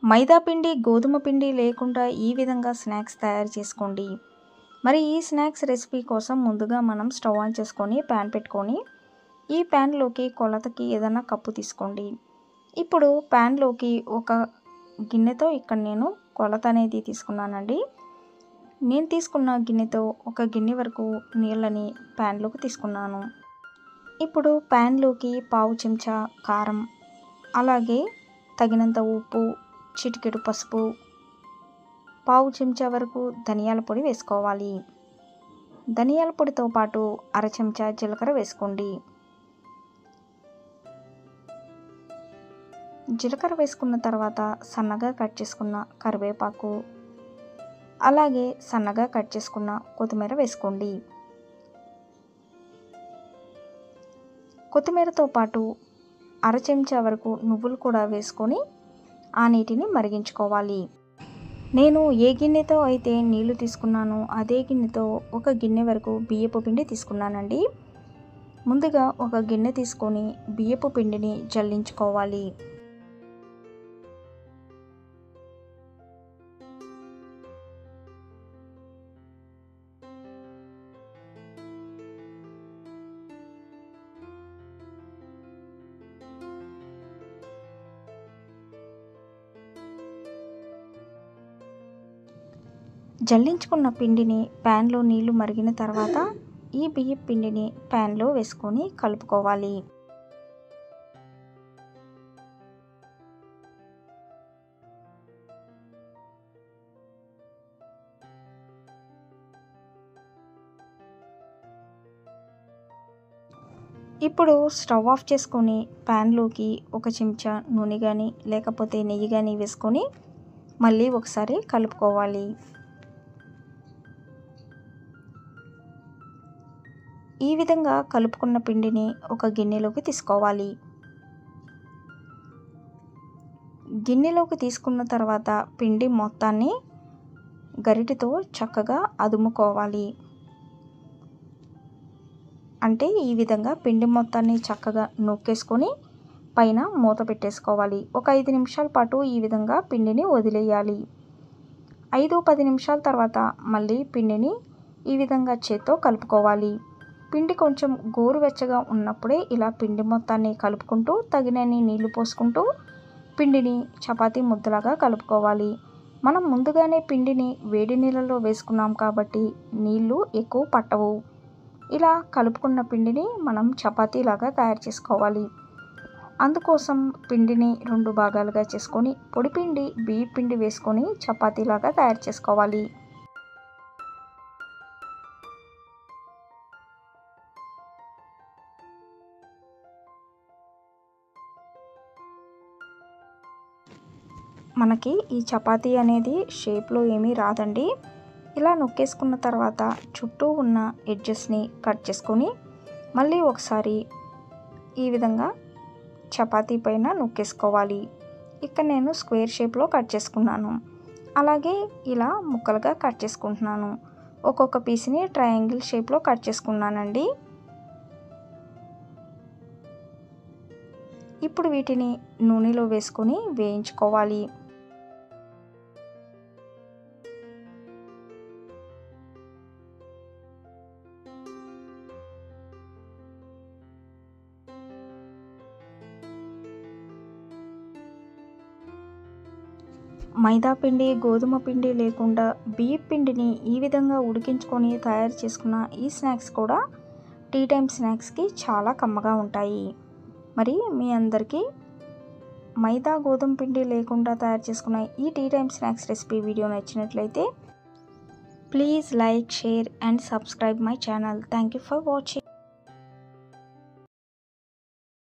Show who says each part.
Speaker 1: మైదా పిండి గోధుమ పిండి లేకుండా ఈ విధంగా స్నాక్స్ తయారు చేసుకోండి। మరి ఈ స్నాక్స్ రెసిపీ కోసం ముందుగా మనం స్టవ్ ఆన్ చేసుకొని ప్యాన్ పెట్టుకొని ఈ ప్యాన్లోకి కొలతకి ఏదైనా కప్పు తీసుకోండి। ఇప్పుడు ప్యాన్లోకి ఒక గిన్నెతో ఇక్కడ నేను కొలత అనేది తీసుకున్నానండి। నేను తీసుకున్న గిన్నెతో ఒక గిన్నె వరకు నీళ్ళని ప్యాన్లోకి తీసుకున్నాను। ఇప్పుడు ప్యాన్లోకి పావు చెంచా కారం, అలాగే తగినంత ఉప్పు, చిటికెడు పసుపు, పావు చెంచా వరకు ధనియాల పొడి వేసుకోవాలి। ధనియాల పొడితో పాటు అర చెంచా జీలకర్ర వేసుకోండి। జీలకర్ర వేసుకున్న తర్వాత సన్నగా కట్ చేసుకున్న కరివేపాకు, అలాగే సన్నగా కట్ చేసుకున్న కొత్తిమీర వేసుకోండి। కొత్తిమీరతో పాటు అర చెంచా వరకు నువ్వులు కూడా వేసుకొని ఆ నీటిని మరిగించుకోవాలి। నేను ఏ గిన్నెతో అయితే నీళ్లు తీసుకున్నానో అదే గిన్నెతో ఒక గిన్నె వరకు బియ్యపు పిండి తీసుకున్నానండి। ముందుగా ఒక గిన్నె తీసుకొని బియ్యపు పిండిని జల్లించుకోవాలి। జల్లించుకున్న పిండిని ప్యాన్లో నీళ్లు మరిగిన తర్వాత ఈ బియ్యపు పిండిని ప్యాన్లో వేసుకొని కలుపుకోవాలి। ఇప్పుడు స్టవ్ ఆఫ్ చేసుకొని ప్యాన్లోకి ఒక చెంచా నూనె కానీ లేకపోతే నెయ్యి కానీ వేసుకొని మళ్ళీ ఒకసారి కలుపుకోవాలి। ఈ విధంగా కలుపుకున్న పిండిని ఒక గిన్నెలోకి తీసుకోవాలి। గిన్నెలోకి తీసుకున్న తర్వాత పిండి మొత్తాన్ని గరిటెతో చక్కగా అదుముకోవాలి। అంటే ఈ విధంగా పిండి మొత్తాన్ని చక్కగా నూకేసుకొని పైన మూత పెట్టేసుకోవాలి। ఒక 5 నిమిషాల పాటు ఈ విధంగా పిండిని వదిలేయాలి। 5-10 నిమిషాల తర్వాత మళ్ళీ పిండిని ఈ విధంగా చేత్తో కలుపుకోవాలి। పిండి కొంచెం గోరువెచ్చగా ఉన్నప్పుడే ఇలా పిండి మొత్తాన్ని కలుపుకుంటూ తగినన్ని నీళ్లు పోసుకుంటూ పిండిని చపాతీ ముద్దలాగా కలుపుకోవాలి। మనం ముందుగానే పిండిని వేడి నీళ్ళలో వేసుకున్నాం కాబట్టి నీళ్లు ఎక్కువ పట్టవు। ఇలా కలుపుకున్న పిండిని మనం చపాతీలాగా తయారు చేసుకోవాలి। అందుకోసం పిండిని 2 భాగాలుగా చేసుకొని పొడి పిండి బియ్యం పిండి వేసుకొని చపాతీలాగా తయారు చేసుకోవాలి। మనకి ఈ చపాతీ అనేది షేప్లో ఏమీ రాదండి। ఇలా నొక్కేసుకున్న తర్వాత చుట్టూ ఉన్న ఎడ్జెస్ని కట్ చేసుకొని మళ్ళీ ఒకసారి ఈ విధంగా చపాతీ పైన నొక్కేసుకోవాలి। ఇక్కడ నేను స్క్వేర్ షేప్లో కట్ చేసుకున్నాను, అలాగే ఇలా ముక్కలుగా కట్ చేసుకుంటున్నాను। ఒక్కొక్క పీస్ని ట్రయాంగిల్ షేప్లో కట్ చేసుకున్నానండి। ఇప్పుడు వీటిని నూనెలో వేసుకొని వేయించుకోవాలి। మైదా పిండి గోధుమ పిండి లేకుండా బియ్యం పిండిని ఈ విధంగా ఉడికించుకొని తయారు చేసుకున్న ఈ స్నాక్స్ కూడా టీ టైం స్నాక్స్కి చాలా కమ్మగా ఉంటాయి। మరి మీ అందరికీ మైదా గోధుమ పిండి లేకుండా తయారు చేసుకున్న ఈ tea time snacks recipe video నచ్చినట్లయితే please like, share and subscribe my channel. Thank you for watching.